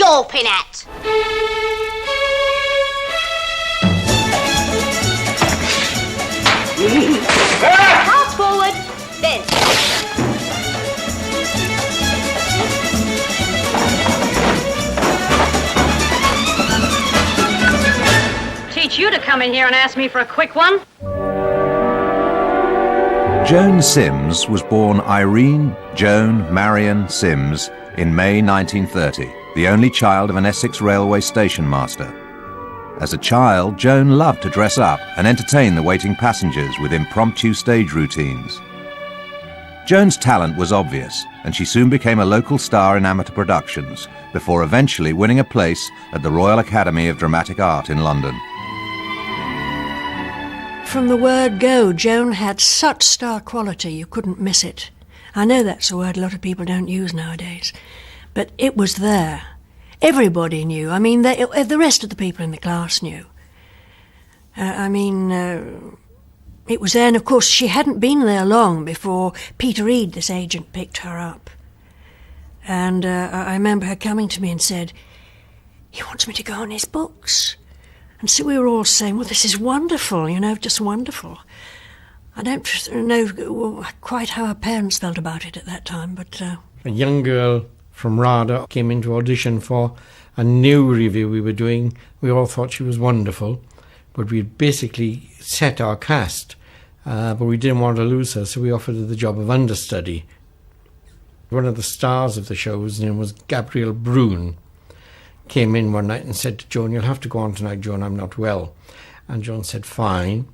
gawping at? Half forward, then. Teach you to come in here and ask me for a quick one? Joan Sims was born Irene Joan Marion Sims in May 1930, the only child of an Essex railway station master. As a child, Joan loved to dress up and entertain the waiting passengers with impromptu stage routines. Joan's talent was obvious, and she soon became a local star in amateur productions, before eventually winning a place at the Royal Academy of Dramatic Art in London. From the word go, Joan had such star quality you couldn't miss it. I know that's a word a lot of people don't use nowadays, but it was there. Everybody knew. I mean, the rest of the people in the class knew. It was there, and of course she hadn't been there long before Peter Reed, this agent, picked her up. And I remember her coming to me and said, "He wants me to go on his books." And so we were all saying, well, this is wonderful, just wonderful. I don't know quite how her parents felt about it at that time, but... A young girl from RADA came in to audition for a new review we were doing. We all thought she was wonderful, but we'd basically set our cast, but we didn't want to lose her, so we offered her the job of understudy. One of the stars of the show, his name was Gabriel Brune, came in one night and said to Joan, "You'll have to go on tonight, Joan, I'm not well." And Joan said, "Fine."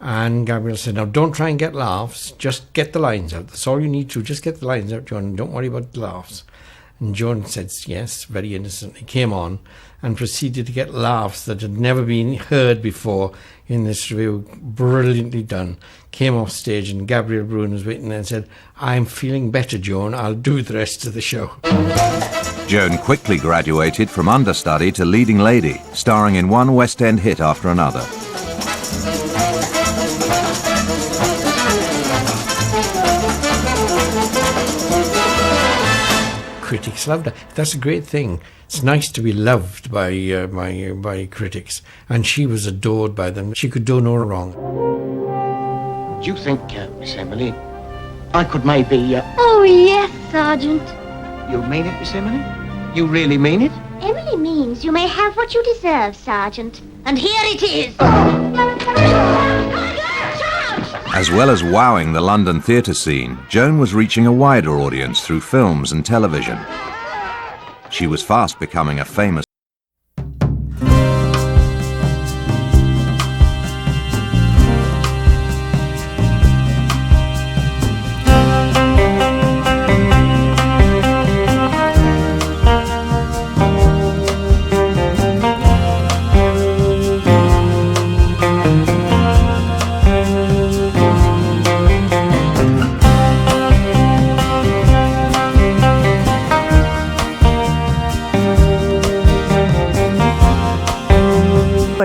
And Gabriel said, "Now don't try and get laughs, just get the lines out. That's all you need to, just get the lines out, Joan, don't worry about the laughs." And Joan said yes, very innocently, came on and proceeded to get laughs that had never been heard before in this review. Brilliantly done. Came off stage and Gabriel Brune was waiting there and said, "I'm feeling better, Joan, I'll do the rest of the show." Joan quickly graduated from understudy to leading lady, starring in one West End hit after another. Critics loved her. That's a great thing. It's nice to be loved by critics, and she was adored by them. She could do no wrong. Do you think, Miss Emily, I could maybe... Oh, yes, Sergeant. You mean it, Miss Emily? You really mean it? Emily means you may have what you deserve, Sergeant. And here it is. As well as wowing the London theatre scene, Joan was reaching a wider audience through films and television. She was fast becoming a famous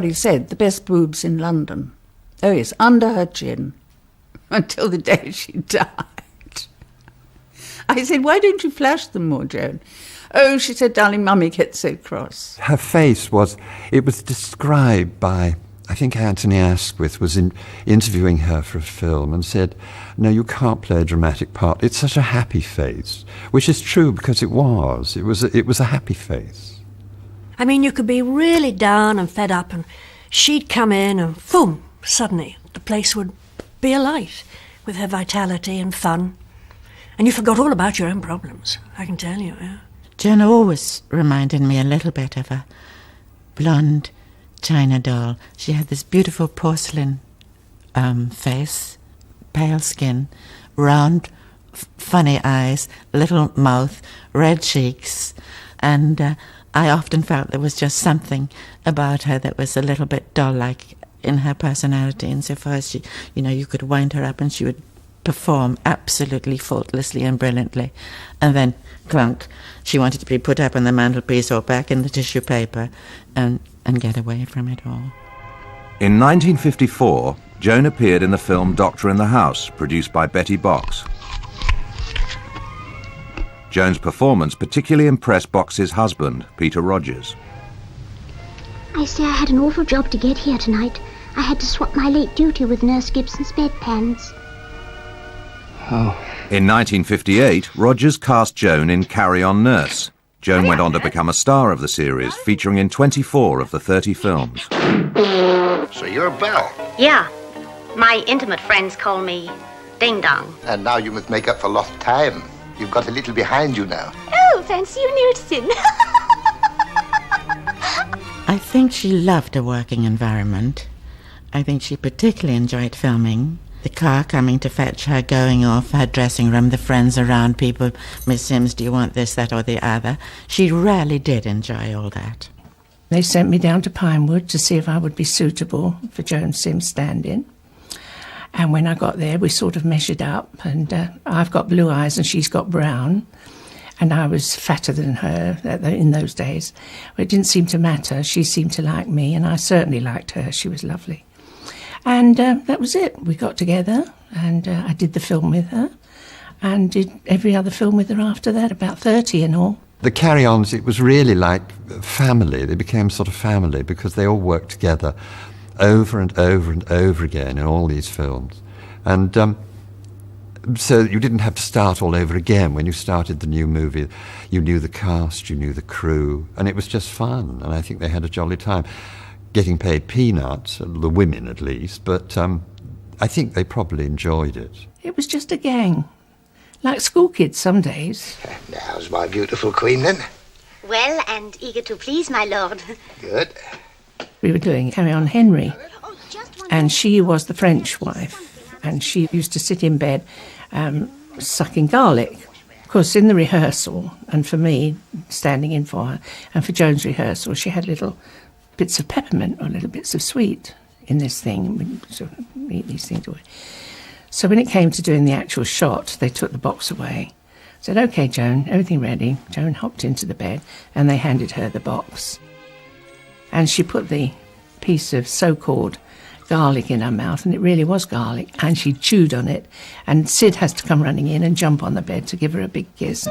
He said the best boobs in London. Oh yes, under her chin, until the day she died. I said, "Why don't you flash them more, Joan?" "Oh," she said, "darling, Mummy gets so cross." Her face was described by, I think Anthony Asquith was interviewing her for a film and said, "No, you can't play a dramatic part. It's such a happy face," which is true because it was. It was a happy face. I mean, you could be really down and fed up, and she'd come in and, boom, suddenly the place would be alight with her vitality and fun. And you forgot all about your own problems, I can tell you. Yeah. Joan always reminded me a little bit of a blonde china doll. She had this beautiful porcelain face, pale skin, round, funny eyes, little mouth, red cheeks, and... I often felt there was just something about her that was a little bit doll-like in her personality, insofar as she, you could wind her up and she would perform absolutely faultlessly and brilliantly. And then, clunk, she wanted to be put up on the mantelpiece or back in the tissue paper and get away from it all. In 1954, Joan appeared in the film Doctor in the House, produced by Betty Box. Joan's performance particularly impressed Box's husband, Peter Rogers. I say I had an awful job to get here tonight. I had to swap my late duty with Nurse Gibson's bedpans. Oh. In 1958, Rogers cast Joan in Carry On Nurse. Joan went on to become a star of the series, featuring in 24 of the 30 films. So you're Belle. Yeah. My intimate friends call me Ding Dong. And now you must make up for lost time. You've got a little behind you now. Oh, fancy you noticing. I think she loved a working environment. I think she particularly enjoyed filming. The car coming to fetch her, going off, her dressing room, the friends around, people, Miss Sims, do you want this, that or the other? She really did enjoy all that. They sent me down to Pinewood to see if I would be suitable for Joan Sims' stand-in. And when I got there, we sort of measured up, and I've got blue eyes and she's got brown. And I was fatter than her in those days. But it didn't seem to matter. She seemed to like me, and I certainly liked her. She was lovely. And that was it. We got together, and I did the film with her, and did every other film with her after that, about 30 in all. The carry-ons, it was really like family. They became sort of family because they all worked together over and over and over again in all these films. And so you didn't have to start all over again. When you started the new movie, you knew the cast, you knew the crew, and it was just fun. And I think they had a jolly time. Getting paid peanuts, the women at least, but I think they probably enjoyed it. It was just a gang, like school kids some days. How's my beautiful queen then? Well and eager to please, my lord. Good. We were doing Carry On Henry, and she was the French wife, and she used to sit in bed sucking garlic. Of course, in the rehearsal, and for me, standing in for her, and for Joan's rehearsal, she had little bits of peppermint or little bits of sweet in this thing, and we sort of eat these things away. So when it came to doing the actual shot, they took the box away. Said, "OK, Joan, everything ready." Joan hopped into the bed, and they handed her the box. And she put the piece of so-called garlic in her mouth, and it really was garlic, and she chewed on it, and Sid has to come running in and jump on the bed to give her a big kiss.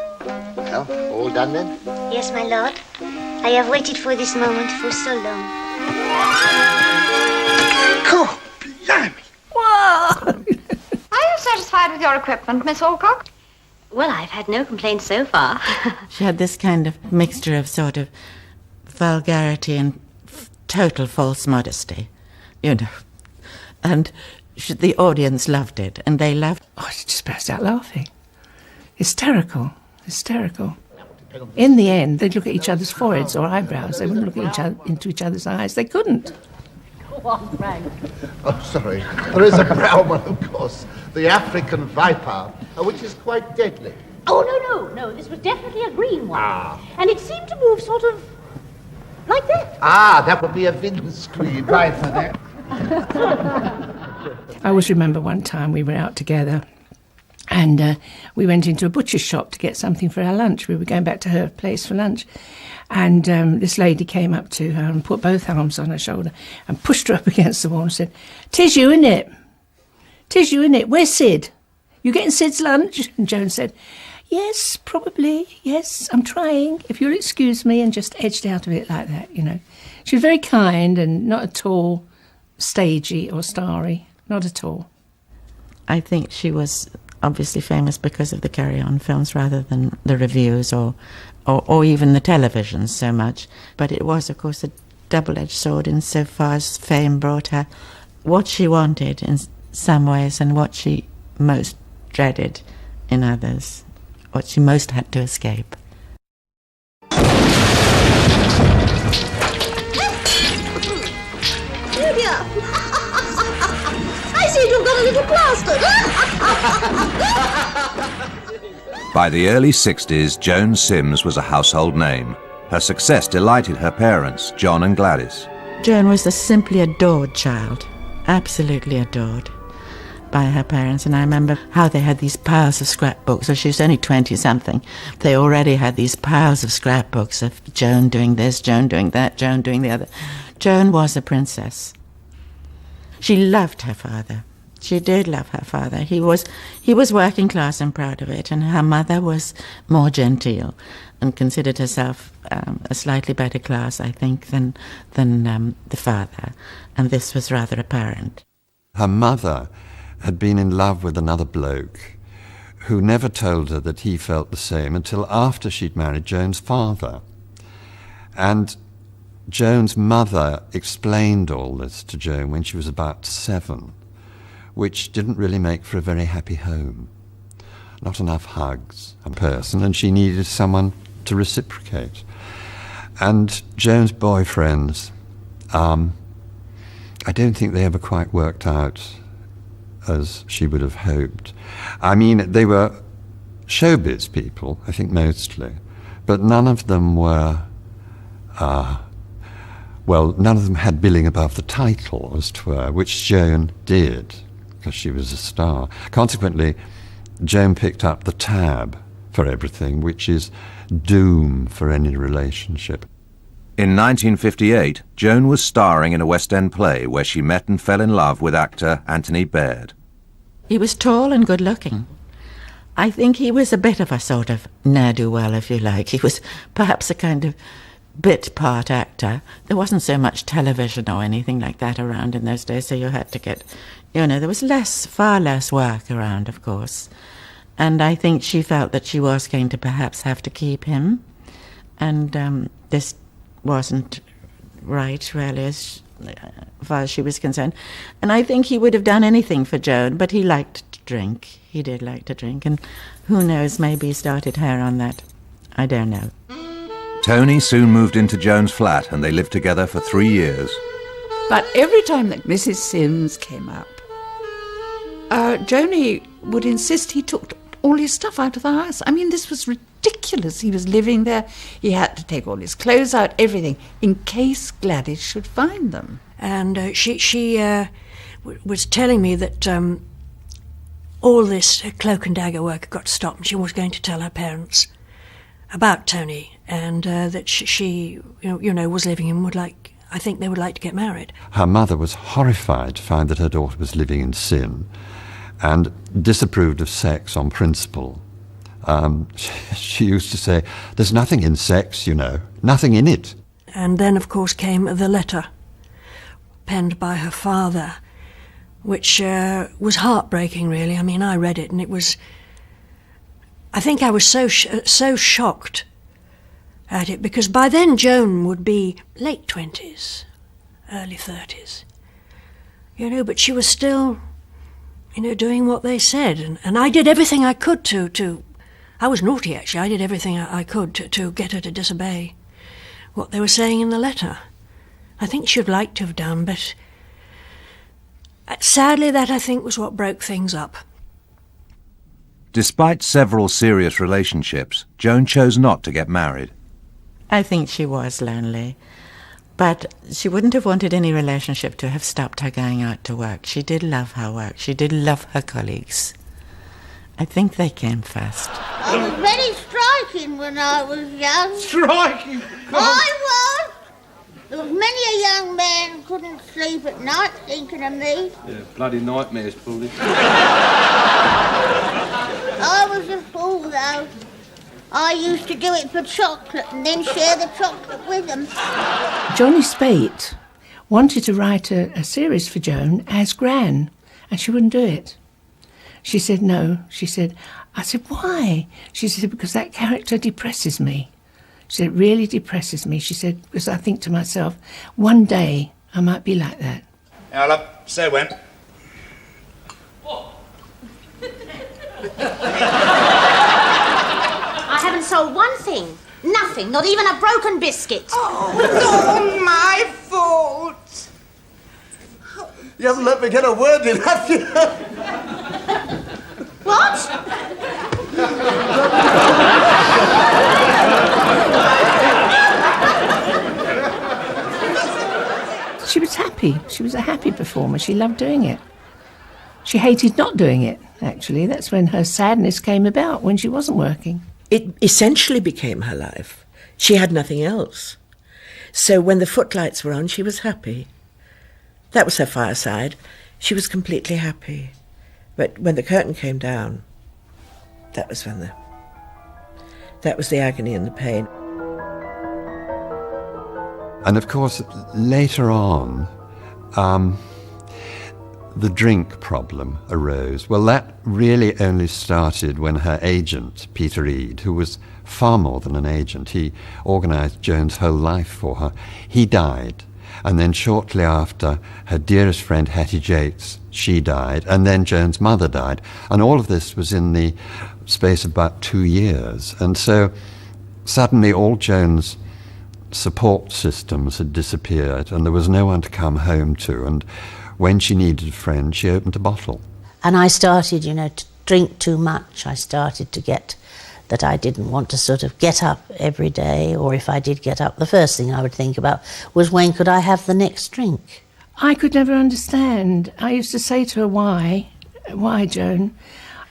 Well, all done then? Yes, my lord. I have waited for this moment for so long. God, blimey! Are you satisfied with your equipment, Miss Alcock? Well, I've had no complaints so far. She had this kind of mixture of sort of vulgarity and total false modesty, you know. And the audience loved it, and they loved... Oh, she just burst out laughing. Hysterical. In the end, they'd look at each other's foreheads or eyebrows. They wouldn't look at into each other's eyes. They couldn't. Go on, Frank. Oh, sorry. There is a brown one, of course. The African viper, which is quite deadly. Oh, no. This was definitely a green one. And it seemed to move sort of like that. That would be a windscreen. Right for that. I always remember one time we were out together, and we went into a butcher's shop to get something for our lunch. We were going back to her place for lunch. And this lady came up to her and put both arms on her shoulder and pushed her up against the wall and said, "'Tis you, innit? 'Tis you, innit? Where's Sid? You getting Sid's lunch?" And Joan said, "Yes, probably. Yes, I'm trying. If you'll excuse me," and just edged out of it like that, you know. She was very kind and not at all stagey or starry. Not at all. I think she was obviously famous because of the Carry On films rather than the reviews or even the television so much. But it was, of course, a double-edged sword insofar as fame brought her what she wanted in some ways and what she most dreaded in others, what she most had to escape. I see you've got a little plaster. By the early 60s, Joan Sims was a household name. Her success delighted her parents, John and Gladys. Joan was a simply adored child, absolutely adored by her parents. And I remember how they had these piles of scrapbooks. So she was only 20-something. They already had these piles of scrapbooks of Joan doing this, Joan doing that, Joan doing the other. Joan was a princess. She loved her father. She did love her father. He was working class and proud of it, and her mother was more genteel and considered herself a slightly better class, I think, than the father, and this was rather apparent. Her mother had been in love with another bloke who never told her that he felt the same until after she'd married Joan's father. And Joan's mother explained all this to Joan when she was about 7, which didn't really make for a very happy home. Not enough hugs and person, and she needed someone to reciprocate. And Joan's boyfriends, I don't think they ever quite worked out as she would have hoped. I mean, they were showbiz people, I think mostly, but none of them were, none of them had billing above the title, as 'twere, which Joan did, because she was a star. Consequently, Joan picked up the tab for everything, which is doom for any relationship. In 1958, Joan was starring in a West End play where she met and fell in love with actor Anthony Baird. He was tall and good-looking. I think he was a bit of a sort of ne'er-do-well, if you like. He was perhaps a kind of bit-part actor. There wasn't so much television or anything like that around in those days, so you had to get, there was far less work around, of course. And I think she felt that she was going to perhaps have to keep him. And this wasn't right, really, as far as she was concerned. And I think he would have done anything for Joan, but he liked to drink. He did like to drink, and who knows, maybe he started her on that. I don't know. Tony soon moved into Joan's flat, and they lived together for 3 years. But every time that Mrs. Sims came up, Joni would insist he took all his stuff out of the house. I mean, this was ridiculous. He was living there. He had to take all his clothes out, everything, in case Gladys should find them. And she was telling me that all this cloak and dagger work had got to stop, and she was going to tell her parents about Tony, and that she was living and I think they would like to get married. Her mother was horrified to find that her daughter was living in sin and disapproved of sex on principle. She used to say, there's nothing in sex, nothing in it. And then, of course, came the letter penned by her father, which was heartbreaking, really. I mean, I read it, and it was... I think I was so shocked at it, because by then Joan would be late 20s, early 30s, but she was still, doing what they said, and I did everything I could to I was naughty, actually. I did everything I could to get her to disobey what they were saying in the letter. I think she would like to have done, but sadly that, I think, was what broke things up. Despite several serious relationships, Joan chose not to get married. I think she was lonely, but she wouldn't have wanted any relationship to have stopped her going out to work. She did love her work. She did love her colleagues. I think they came first. I was very striking when I was young. Striking? I was! There was many a young man couldn't sleep at night thinking of me. Yeah, bloody nightmares, Paulie. I was a fool, though. I used to do it for chocolate and then share the chocolate with them. Johnny Spate wanted to write a series for Joan as Gran, and she wouldn't do it. She said no. I said, why? She said, because that character depresses me. She said, it really depresses me. She said, because I think to myself, one day I might be like that. Now, love, say when. I haven't sold one thing. Nothing, not even a broken biscuit. Oh, it's all my fault. You haven't let me get a word in, have you? What? She was happy. She was a happy performer. She loved doing it. She hated not doing it, actually. That's when her sadness came about, when she wasn't working. It essentially became her life. She had nothing else. So when the footlights were on, she was happy. That was her fireside. she was completely happy. But when the curtain came down, that was the agony and the pain. And of course, later on, the drink problem arose. Well, that really only started when her agent, Peter Eade, who was far more than an agent, he organised Joan's whole life for her, he died. And then shortly after, her dearest friend Hattie Yates, she died, and then Joan's mother died. And all of this was in the space of about 2 years. And so suddenly all Joan's support systems had disappeared, and there was no one to come home to. And when she needed a friend, she opened a bottle. And I started, to drink too much. I started to get that I didn't want to sort of get up every day, or if I did get up, the first thing I would think about was when could I have the next drink? I could never understand. I used to say to her, why, Joan?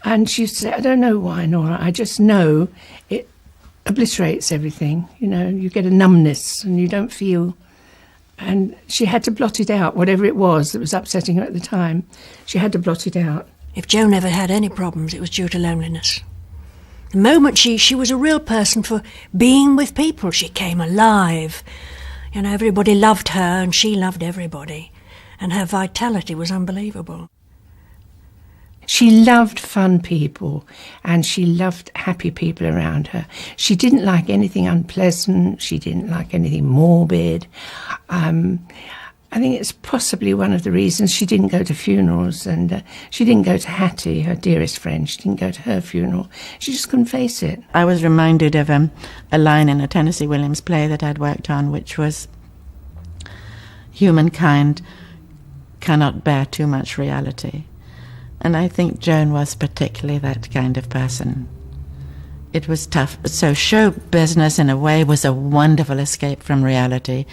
And she used to say, I don't know why, Nora, I just know it obliterates everything. You get a numbness and you don't feel. And she had to blot it out, whatever it was that was upsetting her at the time. She had to blot it out. If Joan ever had any problems, it was due to loneliness. The moment she was a real person for being with people. She came alive. Everybody loved her and she loved everybody. And her vitality was unbelievable. She loved fun people and she loved happy people around her. She didn't like anything unpleasant. She didn't like anything morbid. I think it's possibly one of the reasons she didn't go to funerals, and she didn't go to Hattie, her dearest friend. She didn't go to her funeral. She just couldn't face it. I was reminded of a line in a Tennessee Williams play that I'd worked on, which was, humankind cannot bear too much reality. And I think Joan was particularly that kind of person. It was tough. So show business, in a way, was a wonderful escape from reality,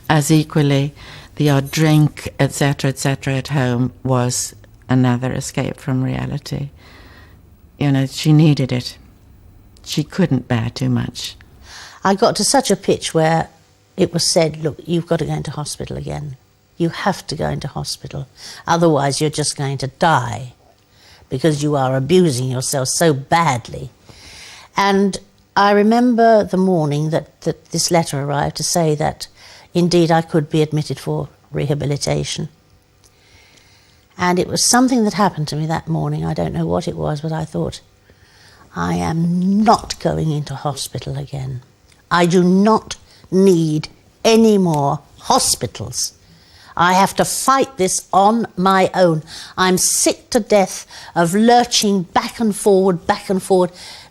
as equally the odd drink, etc., at home was another escape from reality. She needed it. She couldn't bear too much. I got to such a pitch where it was said, look, you've got to go into hospital again. You have to go into hospital. Otherwise, you're just going to die because you are abusing yourself so badly. And I remember the morning that this letter arrived to say that indeed I could be admitted for rehabilitation. And it was something that happened to me that morning. I don't know what it was, but I thought, I am not going into hospital again. I do not need any more hospitals. I have to fight this on my own. I'm sick to death of lurching back and forward,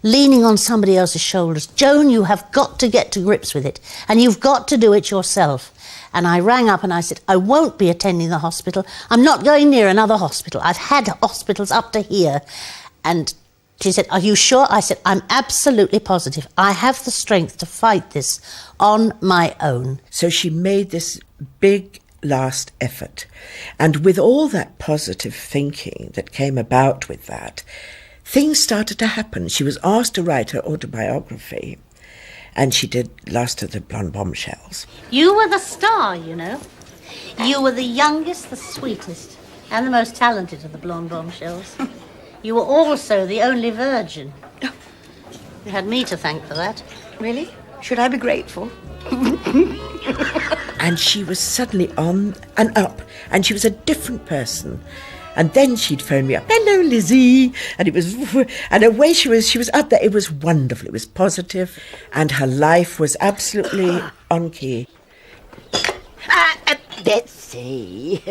leaning on somebody else's shoulders. Joan, you have got to get to grips with it, and you've got to do it yourself. And I rang up and I said, I won't be attending the hospital. I'm not going near another hospital. I've had hospitals up to here. And she said, are you sure? I said, I'm absolutely positive. I have the strength to fight this on my own. So she made this big last effort. And with all that positive thinking that came about with that, things started to happen. She was asked to write her autobiography, and she did Last of the Blonde Bombshells. You were the star, You were the youngest, the sweetest, and the most talented of the Blonde Bombshells. You were also the only virgin. You had me to thank for that. Really? Should I be grateful? And she was suddenly on and up, and she was a different person. And then she'd phone me up, hello, Lizzie, and away she was up there. It was wonderful. It was positive, and her life was absolutely on key. Let's see.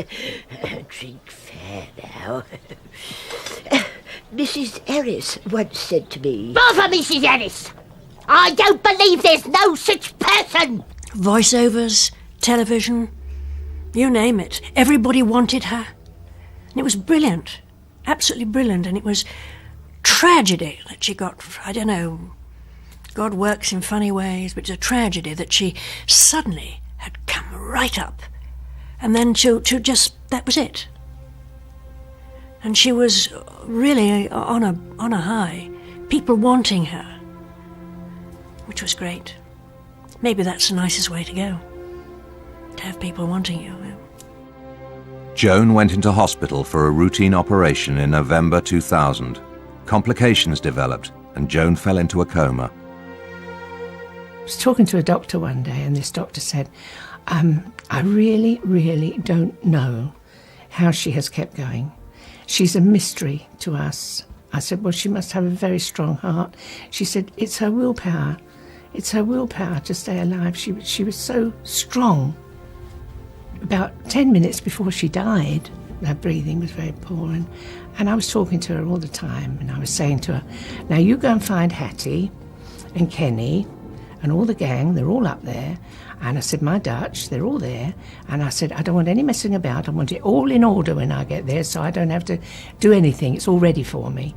Drink fair now. Mrs. Harris once said to me... Bother Mrs. Harris! I don't believe there's no such person! Voiceovers, television, you name it. Everybody wanted her. And it was brilliant, absolutely brilliant. And it was tragedy that she got, I don't know, God works in funny ways, but it's a tragedy that she suddenly had come right up. And then to just, that was it. And she was really on a high, people wanting her, which was great. Maybe that's the nicest way to go, to have people wanting you. Joan went into hospital for a routine operation in November 2000. Complications developed and Joan fell into a coma. I was talking to a doctor one day, and this doctor said, I really, really don't know how she has kept going. She's a mystery to us. I said, well, she must have a very strong heart. She said, it's her willpower. It's her willpower to stay alive. She was so strong. About 10 minutes before she died, her breathing was very poor, and I was talking to her all the time, and I was saying to her, now you go and find Hattie and Kenny and all the gang, they're all up there. And I said, my Dutch, they're all there. And I said, I don't want any messing about. I want it all in order when I get there, so I don't have to do anything. It's all ready for me.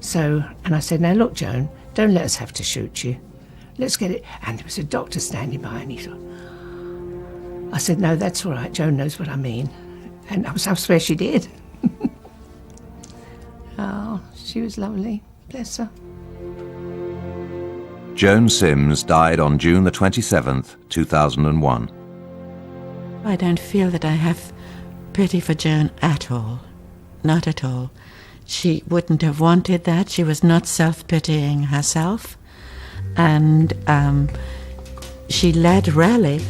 So, and I said, now look, Joan, don't let us have to shoot you. Let's get it. And there was a doctor standing by, and he thought, I said, no, that's all right. Joan knows what I mean. And I swear she did. Oh, she was lovely. Bless her. Joan Sims died on June the 27th, 2001. I don't feel that I have pity for Joan at all. Not at all. She wouldn't have wanted that. She was not self-pitying herself. And she led Raleigh